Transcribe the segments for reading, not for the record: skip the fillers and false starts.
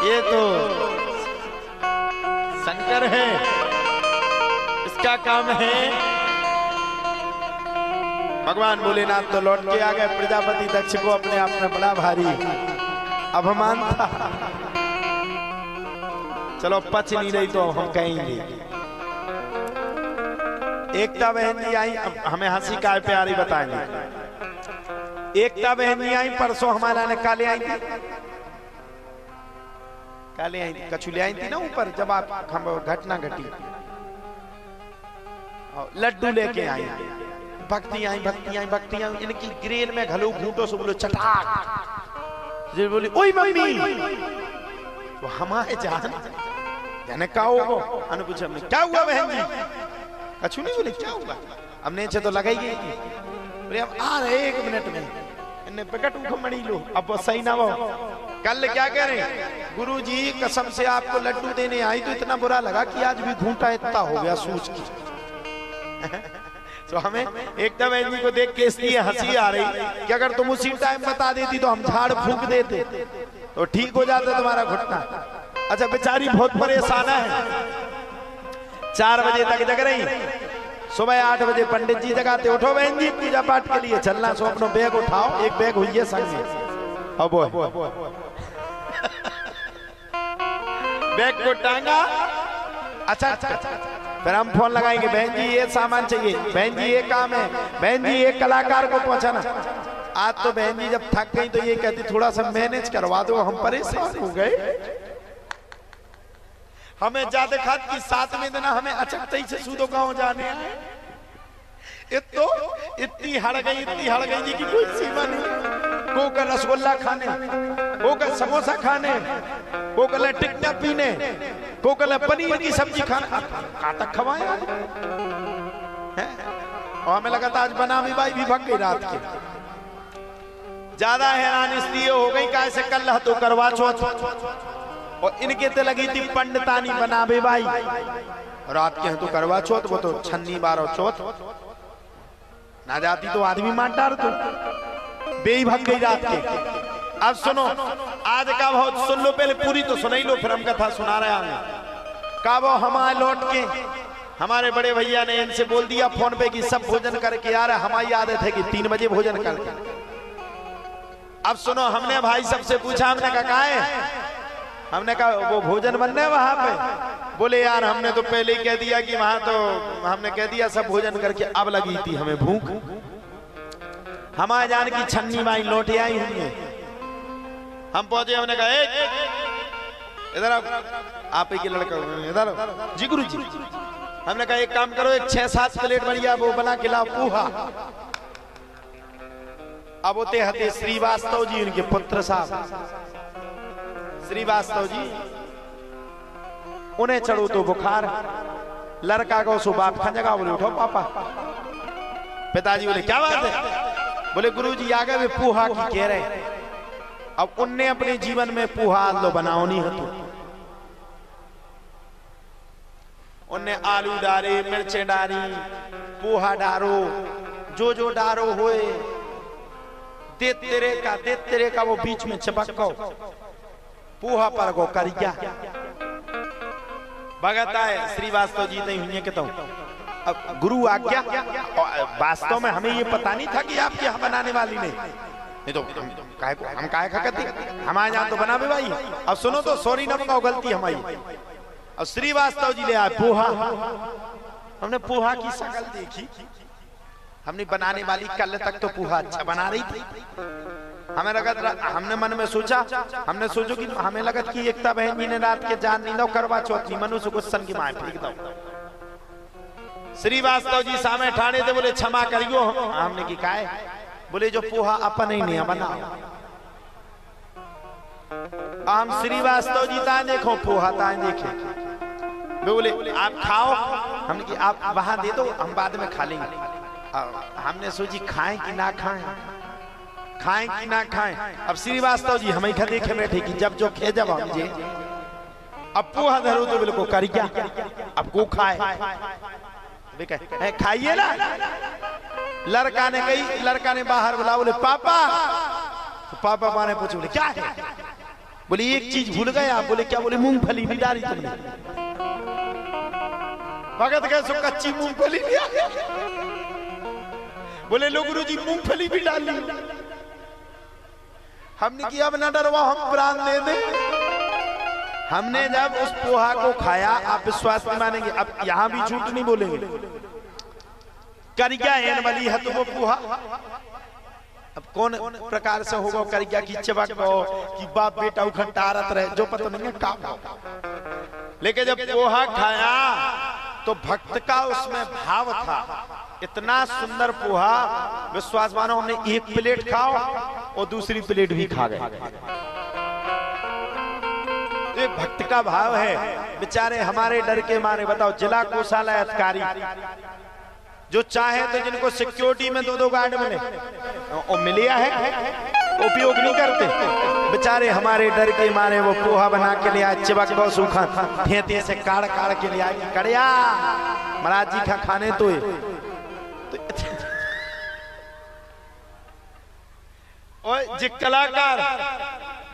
ये तो शंकर है, इसका काम है। भगवान भोलेनाथ तो लौट के आ गए। प्रजापति दक्ष को अपने आप में बड़ा भारी अभिमान था। चलो पच नहीं रही तो हम कहेंगे। एकता बहन जी आई, हमें हंसी का प्यारी बताएंगे। एकता बहन जी आई परसों हमारा ने काले आई थी, काले आई थी, कछु ले आई थी ना ऊपर जब आप घटना घटी। लड्डू लेके आई, भक्ति आई भक्ति आई भक्ति आई। इनकी ग्रेन में घलो घूटो से बोलो चटाक, जो बोली ओए मम्मी। तो हमारे जान जाने का हो अनु पूछा हमने क्या हुआ बहन जी, कछु नहीं बोले क्या हुआ। हमने इसे तो लगाई गई थी, बोले हम आ रहे 1 मिनट में। इन्हें पकड़ उठो मड़ी लो, अब वो सही ना हो। कल क्या कह रहे हैं, गुरु जी कसम से आपको लड्डू देने आई तो इतना बुरा लगा कि आज भी घूंटा इतना हो गया सूझ की। तो हमें एकता बहन जी को देख के इसलिए हंसी आ रही कि अगर तुम उसी टाइम बता देती तो हम झाड़ फूंक देते तो ठीक हो जाता तुम्हारा घुटना। अच्छा बेचारी बहुत परेशान है, 4 बजे तक जग रही, सुबह 8 बजे पंडित जी जगाते, उठो बहन जी पूजा पाठ के लिए चलना। सो अपना बैग उठाओ, एक बैग हुई है संग में, अब बैग को टांगा। अच्छा फिर हम फोन लगाएंगे, बहन जी ये सामान चाहिए, बहन जी ये काम है, बहन जी ये कलाकार को पहुंचाना। आज तो बहन जी जब थक गई तो ये कहती थोड़ा सा मैनेज करवा दो, हम परेशान हो गए। हमें ज्यादा खाद की 7वें दिन हमें अचकते से सूदो गांव जाने आए। इतनी हड़ गई जी की कोई सीमा नहीं। को का रसगुल्ला खाने, को का समोसा खाने, को का टिक्का पीने, को का पनीर की सब्जी खाने, कहाँ तक खवाए। और हमें लगा था आज बनामी बाई भी भग गई रात के। ज्यादा हैरान इसलिए हो गई कैसे कल तो करवा चौथ और इनके ते लगी थी पंडितानी बनाबे बाई। रात के तो करवा चौथ, वो तो छन्नी 12 चौथ ना जाती तो आदमी मार डाल तो बेई भग गई रात के। अब सुनो आज का बहुत सुन लो, पहले पूरी तो सुनाई लो फिर हम कथा सुना रहे हैं। का वो हमारे लौट के हमारे बड़े भैया ने इनसे बोल दिया फोन पे कि सब भोजन करके आ रहे। हमारी आदत है कि 3 बजे भोजन करके। अब सुनो हमने भाई सबसे पूछा, हमने कहा है, हमने कहा वो भोजन बनने वहां पे। बोले यार हमने तो पहले ही कह दिया कि वहां तो हमने कह दिया सब भोजन करके, अब लगी थी हमें भूख। हमारे जान की छन्नी माई लौटे आई हुई है। हम पहुंचे, हमने कहा इधर आप ही के लड़का इधर जी गुरु जी। हमने कहा एक काम करो, एक 6-7 प्लेट बढ़िया वो बना के लाओ पोहा। अब होते हते श्रीवास्तव जी उनके पुत्र साहब श्रीवास्तव जी, उन्हें चढ़ो तो बुखार। लड़का को सो बाप खा जगह, बोले उठो पापा। पिताजी बोले क्या बात है, बोले गुरुजी आगे वे पोहा की कह रहे। अब उनने अपने जीवन में पोहा लो बनाओ नहीं हतो। उनने आलू डारे, मिर्चे डारी, पोहा डारो, जो डारो होए, दे तेरे का वो बीच में चिपको पोहा पर गो करिया। भगत आए श्रीवास्तव जी नहीं हुई के तो अब गुरु आज्ञा। वास्तव में हमें ये पता नहीं था कि आप यहाँ बनाने वाली नहीं तो हम काहे खाती, हमारे यहाँ तो बना भी भाई। अब सुनो तो सॉरी ना मंगाओ, गलती हमारी। अब श्रीवास्तव जी ले आए पोहा। हमने पोहा की शक्ल देखी, हमने बनाने वाली कल तक तो पोहा अच्छा बना रही थी। हमें लगा, हमने मन में सोचा, हमने सोचो कि हमें लगा कि एकता बहन जी ने रात के जान नहीं दो करवा चौथी मनुष्य को सन की माए फेंक दो। श्रीवास्तव जी सामने ठाणे थे, बोले क्षमा करियो। हमने की काहे, बोले जो पोहा अपन ही नहीं बनाओ। हम श्रीवास्तव जी ता देखो पोहा ता देखे, बोले आप खाओ। हमने की आप वहां दे दो, हम बाद में खा लेंगे। हमने सोची खाएं कि ना खाएं, खाएं कि ना खाएं। अब श्रीवास्तव जी हमें खा देखे बैठे कि जब जो खे जब हम जे अब पोहा धरो तो बिल्कुल कर क्या, अब को खाए खाइए ना। लड़का ने बाहर बुला, बोले पापा। तो पापा माने पूछे, बोले क्या है। बोले एक चीज भूल गए आप। बोले क्या? बोले मूंगफली भी डाली तुमने। भगत गए सो कच्ची मूंगफली लिया। बोले लो गुरु जी मूंगफली भी डाली। हमने किया अब ना डरवा, हम प्राण दे दे। हमने जब उस पोहा को खाया, आप विश्वास नहीं मानेंगे, अब यहां भी झूठ नहीं बोलेंगे, करिया एन वाली है तो वो पोहा अब कौन प्रकार से होगा? करिया की चबक कि बाप बेटा उखटारत रहे, जो पता नहीं है का। लेकिन जब पोहा खाया तो भक्त का उसमें भाव था, इतना सुंदर पोहा, विश्वास मानो हमने एक प्लेट खाओ और दूसरी प्लेट भी खा गए। तो एक भक्त का भाव है। बेचारे हमारे डर के मारे, बताओ, जिला कोषालय अधिकारी जो चाहे तो जिनको सिक्योरिटी में 2-2 गार्ड मिले, और मिलिया है, उपयोग नहीं करते। बेचारे हमारे डर के मारे वो पोहा बना के ले आए, चिबक को सूखा फेंते से काड़ काड़ के ले आए। कड़िया महाराज जी का खाने तो जे कलाकार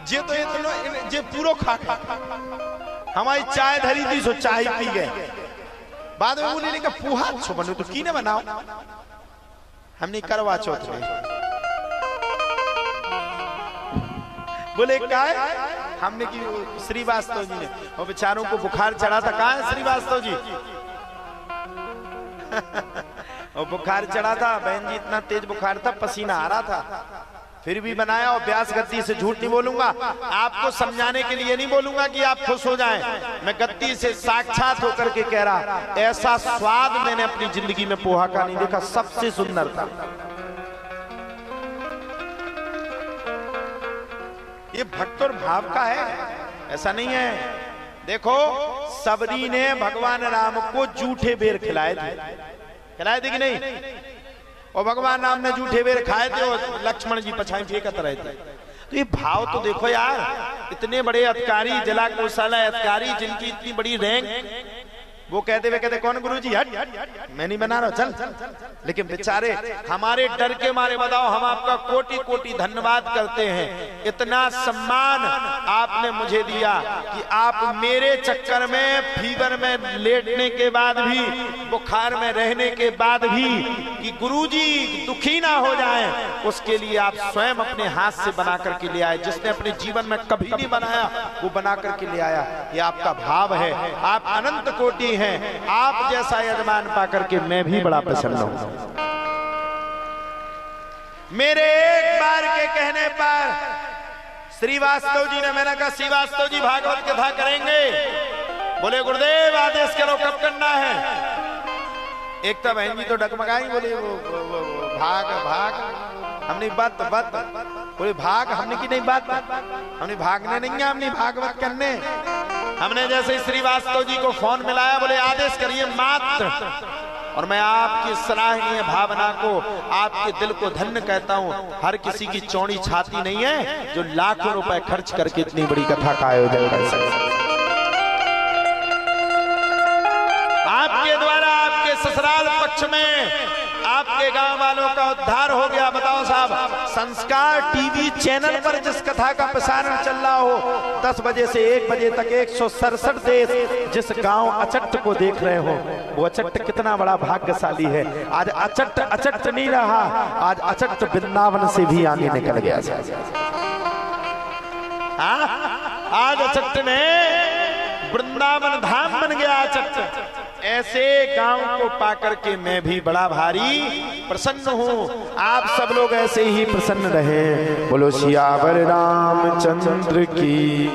जे तो इतना जे पूरो खा हमारी चाय धरी थी, सो चाय पी गए। बाद में बोले का पोहा छो बनो तो की ने बनाओ, हमने करवा चौथ में। बोले का है? हमने की श्रीवास्तव जी ने, और बेचारों को बुखार चढ़ा था। कहाँ है श्रीवास्तव जी? और बुखार चढ़ा था बहन जी, इतना तेज बुखार था, पसीना आ रहा था, फिर भी बनाया। और व्यास गद्दी से झूठ नहीं बोलूंगा, आपको समझाने के लिए नहीं बोलूंगा कि आप खुश हो जाएं। मैं गद्दी से साक्षात होकर के कह रहा, ऐसा स्वाद मैंने अपनी जिंदगी में पोहा का नहीं देखा, सबसे सुंदर था। ये भक्त और भाव का है, ऐसा नहीं है। देखो सबरी ने भगवान राम को जूठे बेर खिलाए थे कि नहीं? और भगवान राम ने जूठे बेर खाए थे और लक्ष्मण जी पछाई फेंकत रहे थे। तो ये भाव तो देखो यार, इतने बड़े अधिकारी, जिला कोषालय अधिकारी, जिनकी इतनी बड़ी रैंक, वो कहते हुए कहते कौन गुरु जी? हट, मैं नहीं बना रहा, चल। लेकिन बेचारे हमारे डर के मारे, बताओ, हम आपका कोटि कोटि धन्यवाद करते हैं। इतना सम्मान आपने मुझे दिया कि आप मेरे चक्कर में, फीवर में लेटने के बाद भी, बुखार में रहने के बाद भी, कि गुरुजी दुखी ना हो जाएं, उसके लिए आप स्वयं अपने हाथ से बना करके ले आए। जिसने अपने जीवन में कभी नहीं बनाया वो बना करके ले आया। ये आपका भाव है, आप अनंत कोटि हैं। आप जैसा यजमान पाकर के मैं भी बड़ा प्रसन्न हूं। मेरे एक बार के कहने पर श्रीवास्तव जी ने, मैंने कहा श्रीवास्तव जी भागवत कथा करेंगे? बोले गुरुदेव आदेश करो, कब करना है? एक तो बहन जी तो डगमगाई, बोले वो भाग हमने बात बोले भाग, हमने की नहीं बात, हमने भागने नहीं है, हमने भागवत करने। हमने जैसे श्रीवास्तव जी को फोन मिलाया, बोले आदेश करिए मात्र। और मैं आपकी सराहनीय भावना को, आपके दिल को धन्य कहता हूं। हर किसी की चौड़ी छाती नहीं है जो लाखों रुपए खर्च करके इतनी बड़ी कथा का आयोजन कर सके। आपके द्वारा आपके ससुराल पक्ष में आपके गांव वालों का उद्धार हो गया। बताओ साहब, संस्कार टीवी चैनल पर जिस कथा का प्रसारण चल रहा हो, 10 बजे से 1 बजे तक 167 देश जिस गांव अचट्ट को देख रहे हो, वो अचट्ट कितना बड़ा भाग्यशाली है। आज अचट्ट अचट्ट नहीं रहा, आज अचट्ट वृंदावन से भी आगे निकल गया। आज अचट्ट ने वृंदावन धाम बन गया। अचट्ट ऐसे गांव को पाकर के मैं भी बड़ा भारी प्रसन्न हूं। आप सब लोग ऐसे ही प्रसन्न रहे। बोलो सियावर रामचंद्र की।